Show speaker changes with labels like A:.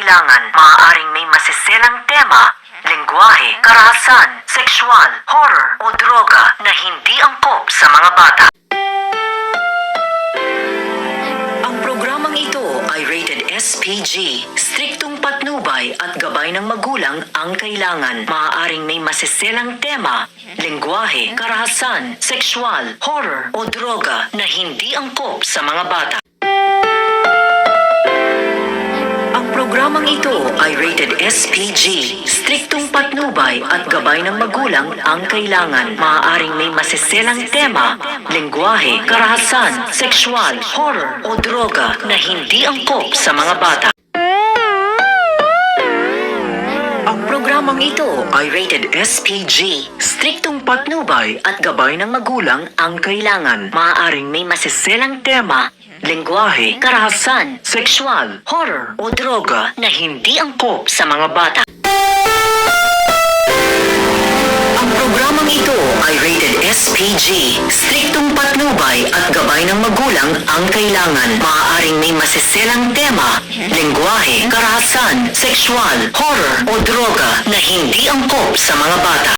A: angkailangan. Maaaring may masiselang tema, lengguwahe, karahasan, sexual, horror o droga na hindi angkop sa mga bata. Ang programang ito ay rated SPG. Striktong patnubay at gabay ng magulang ang kailangan. Maaaring may masiselang tema, lengguwahe, karahasan, sexual, horror o droga na hindi angkop sa mga bata. Ang programang ito ay rated SPG. Striktong patnubay at gabay ng magulang ang kailangan. Maaaring may masiselang tema, lengguwahe, karahasan, sexual, horror o droga na hindi angkop sa mga bata. Ang programang ito ay rated SPG. Striktong patnubay at gabay ng magulang ang kailangan. Maaaring may masiselang tema, lengguwahe, karahasan, sexual, horror o droga na hindi angkop sa mga bata. Ang programang ito ay rated SPG. Striktong patnubay at gabay ng magulang ang kailangan. Maaaring may masiselang tema, lengguwahe, karahasan, sexual, horror o droga na hindi angkop sa mga bata.